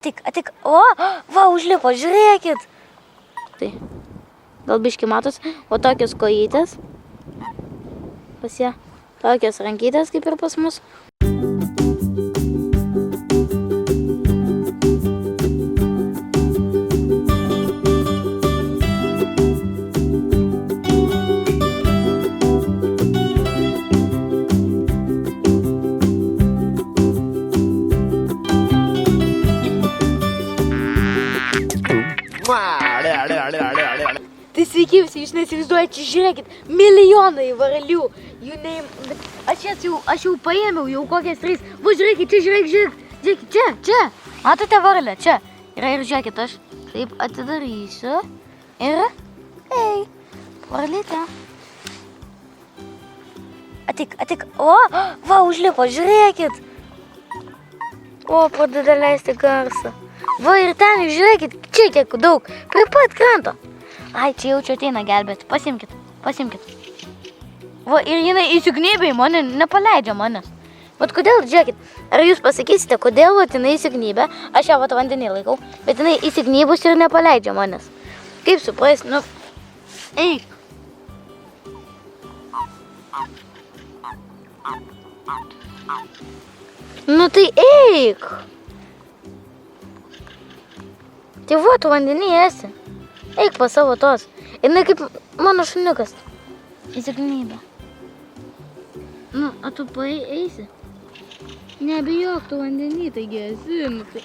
Tik, o, va, užlipo, žiūrėkit. Tai, gal biški matos, o tokios kojytės. Pas ją, tokios rankytės kaip ir pas mus. Tai sveiki visi, jūs nesivaizduojate, žiūrėkit, milijonai varlių. Aš jau paėmiau, jau kokias 3. Va, žiūrėkit, čia, žiūrėkit, čia. Matote varlę, čia. Ir žiūrėkit, aš taip atidarysiu. Ir, varlytė. Atik, o, va, užlipo, žiūrėkit. O, pradeda leisti garsą. Va, ir ten, žiūrėkit, čia kiek daug, prie pat kranto. Ai, čia jau čia ateina gelbėti, pasimkit. Va, ir jinai įsignybė į mane, nepaleidžia manęs. Vat kodėl, žiūrėkit, ar jūs pasakysite, kodėl vat jinai įsignybė, aš ją vat vandenį laikau, bet jinai įsignybus ir nepaleidžia manęs. Kaip suprast, nu, eik. Nu tai eik. Tai va, tu vandenį esi. Eik pas savo tos. Jinai kaip mano šuniukas. Įsignybė. Nu, o tu eisi? Nebijok, tu vandenį, taigi esi. Nu, tai...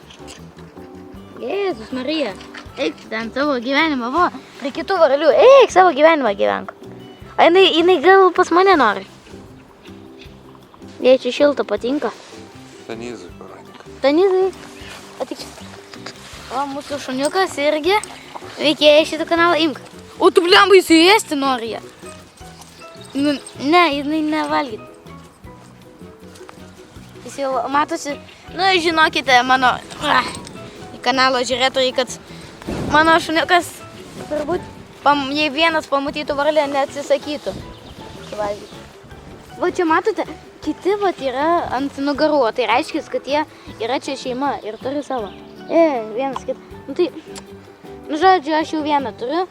Jėzus Marija. Eik ten savo gyvenimą, va. Prie kitų varlių. Eik savo gyvenimą gyvenk. A jinai gal pas mane nori. Jei čia šilta patinka. Tanizai, Veronika. Tanizai. Atik čia. O, mūsų šuniukas irgi veikėja šitą kanalą, imk. O tu blemba įsiėsti nori ją. Nu, ne, jinai nevalgyt. Jis jau matosi, nu, žinokite, mano kanalo žiūrėtojai, kad mano šuniukas turbūt, jei vienas pamatytų varlę, neatsisakytų valgyti. Va, čia matote, kiti vat yra ant nugarų, tai reiškia, kad jie yra čia šeima ir turi savo. Vienas kitą. Nu tai, nu žodžiu, aš jau vieną turiu.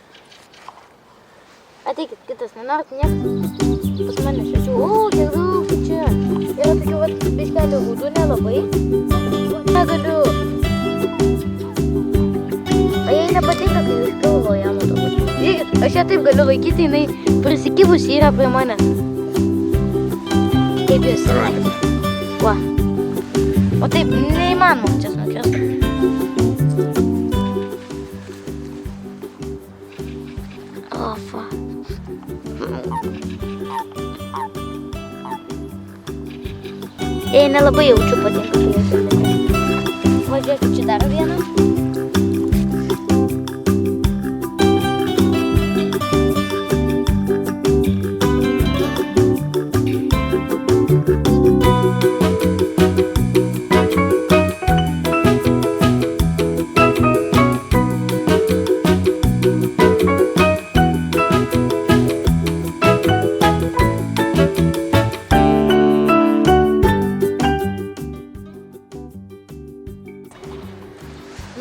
Ateikit, kitas, nenorit niekas. Pas mane šešių. O, kiek daug čia. Yra tokių vat biškelių būdų, nelabai. Negaliu. A jai nepatinka, kai jūs pilvo jam turbūt. Žiūrėkit, aš ją taip galiu laikyti, jinai prisikibusi yra prie manęs. Kaip jūs įlaikite. Va. O taip, neįmanoma čia nukirsti. Jei nelabai jaučiu patinka, kai jūs įlaikite. Važiuokit, čia dar vieną.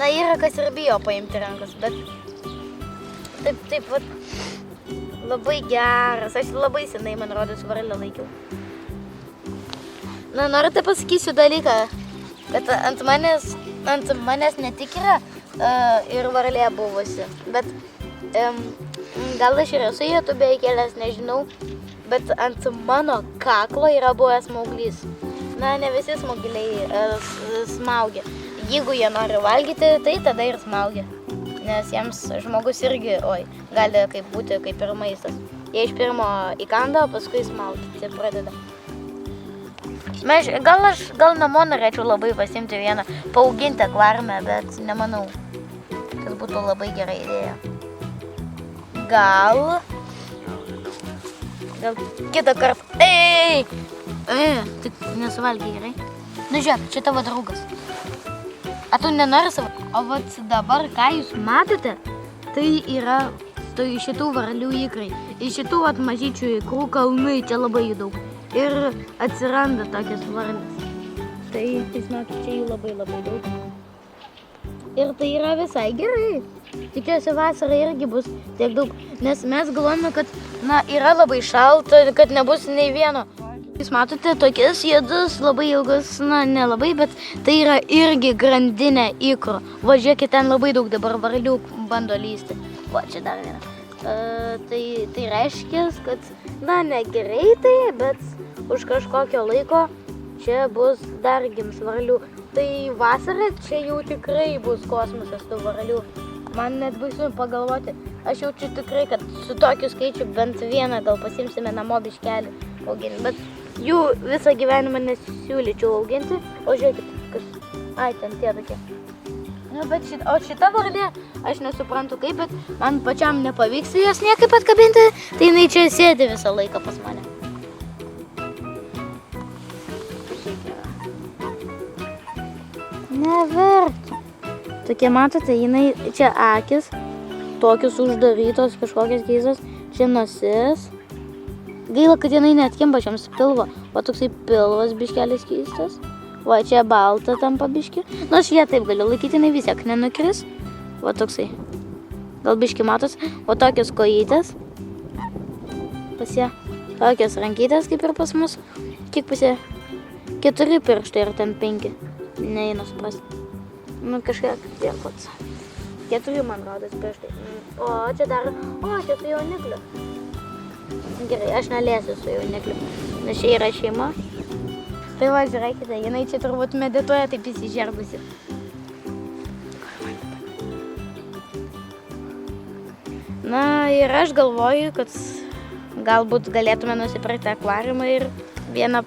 Na, yra kas ir bijo paimti rankas, bet taip, vat, labai geras. Aš labai senai, man rodos, varlę laikiau. Na, noriu tai pasakysiu dalyką, kad ant manęs ne tik yra ir varlė buvusi, bet gal aš ir esu YouTube įkėlęs, nežinau, bet ant mano kaklo yra buvęs smauglys. Na, ne visi smaugliai smaugia. Jeigu jie nori valgyti, tai tada ir smaugia. Nes jiems žmogus irgi, gali būti kaip ir maistas. Jie iš pirmo įkanda, o paskui smaugti pradeda. Gal namo norėčiau labai pasimti vieną, paauginti akvariume, bet nemanau, kad būtų labai gera idėja. Gal kitą kartą. Tik nesuvalgiai, gerai? Nu žiūrėk, čia tavo draugas. A tu nenori savo? O vat dabar, ką jūs matote, tai yra šitų varlių ikrai. Iš šitų vat mažyčių ikrų kalnai, čia labai jų daug. Ir atsiranda tokias varlės. Tai, žinokit, čia jų labai daug. Ir tai yra visai gerai. Tikiuosi vasarą irgi bus tiek daug, nes mes galvojame, kad yra labai šalta, kad nebus nei vieno. Jūs matote tokias juodus, labai ilgus, nelabai, bet tai yra irgi grandinė ikrų. Va, žiūrėkit, ten labai daug dabar varlių bando lysti. Va, čia dar viena. Tai reiškia, kad, ne greitai, bet už kažkokio laiko čia bus dar gims varlių. Tai vasarą čia jau tikrai bus kosmosas tų varlių. Man net baisu pagalvoti. Aš jaučiu tikrai, kad su tokiu skaičiu bent vieną gal pasimsime namo biškelį auginti. Bet jų visą gyvenimą nesiūlyčiau auginti. O žiūrėkit, kas... ten tie tokie. Bet šita varlė, aš nesuprantu kaip, bet man pačiam nepavyks jos niekaip atkabinti, tai jinai čia sėdi visą laiką pas mane. Neverta. Tokie matote, jinai čia akis, tokius uždarytos kažkokias keistos, čia nosis. Gaila, kad jinai neatkimba šiams pilvo, va toksai pilvas biškelis keistas. Va čia balta tampa biški. Nors jie taip galiu laikyti, jinai vis tiek nenukris. Va toksai. Gal biški matos, o tokios kojytės. Pas ją. Tokios rankytės kaip ir pas mus. Kiek pas ją? 4 pirštai ir ten 5. Neina suprasti. Kažkiek tiek pats. 4 man rodos pirštai. O čia dar, čia su jaunikliu. Gerai, aš neliesiu su jaunikliu, nes čia yra šeima. Tai va, žiūrėkite, jinai čia turbūt medituoja taip įsižergusi. Ir aš galvoju, kad galbūt galėtume nusipirkti akvariumą ir vieną,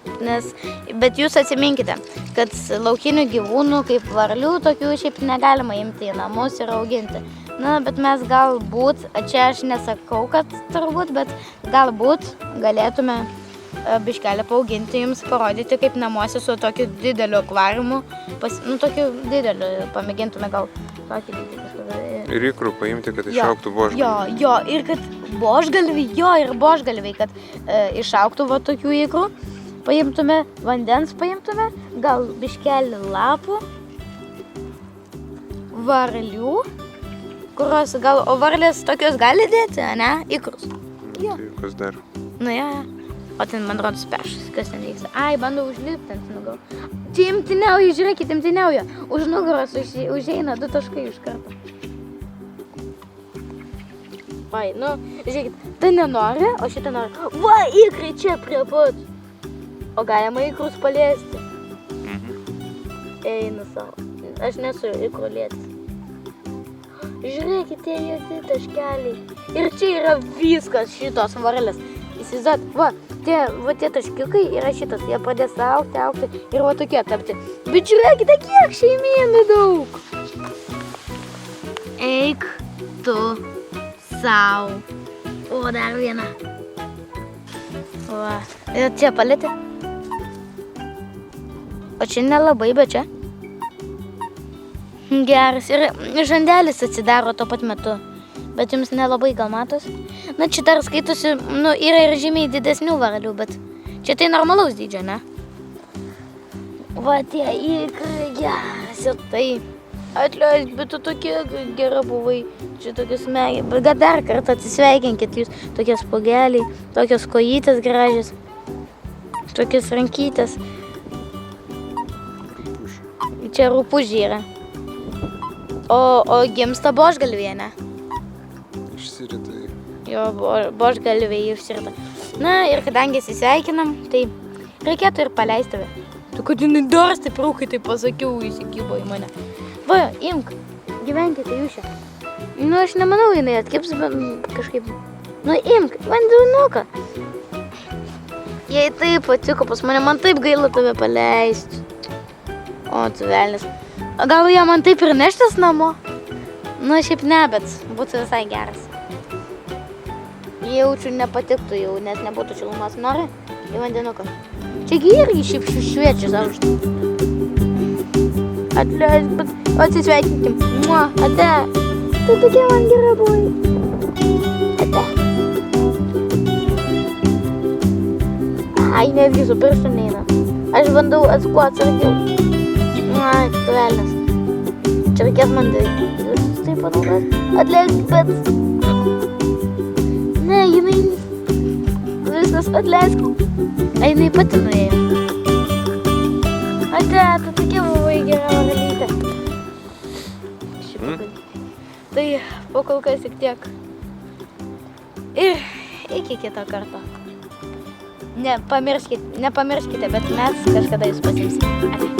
bet jūs atsiminkite, kad laukinių gyvūnų kaip varlių tokių šiaip negalima imti į namus ir auginti. Bet mes galbūt, čia aš nesakau, kad turbūt, bet galbūt galėtume biškelį paauginti jums, parodyti kaip namuose su tokiu dideliu akvariumu, tokiu dideliu, pamėgintume gal tokį didį. Ir ikrų paimti, kad išaugtų buožgalviai. Jo, ir kad buožgalviai, kad išaugtų va tokių ikrų. Paimtume, vandens paimtume, gal biškelį lapų, varlių, kurios gal, o varlės tokios gali dėti, ne? Ikrus. Tai kas dar? O ten man rodos pešas, kas ten vyksta. Bandau užlipti ant nugaros. Čia imtiniauja, žiūrėkit, imtiniauja. Už nugaros užeina 2 taškai iš karto. Žiūrėkit, tai nenori, o šitą nori. Va, ikrai čia prie pat. O galima ikrus paliesti. Eina savo. Aš nesu ikrų lietis. Žiūrėkit, tie juodi taškeliai. Ir čia yra viskas šitos varlės. Įsivaizduojat, va tie taškiukai yra šitas. Jie pradės augti ir va tokie tapti. Bet žiūrėkite, kiek šeimynų daug. Eik tu sau. O, dar viena. Va, ir čia palėtė. O čia nelabai, bet čia. Geras. Ir žandelis atsidaro tuo pat metu. Bet jums nelabai gal matos. Čia dar skaitosi, yra ir žymiai didesnių varlių, bet čia tai normalaus dydžio, ne? Va tie ikrai geras ir tai. Atleisk, bet tu tokie gera buvai. Čia tokius smegiai. Bet dar kartą atsisveikinkit jūs. Tokie spogeliai, tokios kojytės gražios. Tokios rankytės. Čia rupūžiai yra. O gimsta buožgalviai, ne? Išsirita. Jo, buožgalviai išsirita. Ir kadangi įsisveikinam, tai reikėtų ir paleisti. Tu kad jinai dar stipriau, kai tai pasakiau, įsikybo į mane. Va, imk, gyvenkite jūs čia. Aš nemanau, jinai atkips, bet kažkaip. Imk, vandenuką. Jei taip patiko pas mane, man taip gaila tave paleisti. O, tu velnis. Gal ją man taip ir neštis namo? Šiaip ne, bet būtų visai geras. Jaučiu nepatiktų jau, nes nebūtų šilumos. Nori į vandenuką? Čiagi irgi šiaip šviečia sauštų. Atleisk, bet atsisveikinkim. Ate. Tu tokia man gera buvai. Ate. Netgi su pirštu neina. Aš bandau kuo atsargiau. Tu velnis. čia reikės man visus tai panaudoti. Atleisk, bet... Ne, jinai... Viskas, atleisk. A, jinai pati nuėjo. Ate, tu tokia buvai gera varlytė. Tai po kol kas tik tiek. Ir iki kito karto. Nepamirškite, bet mes kažkada jūs pasimsime. Ate.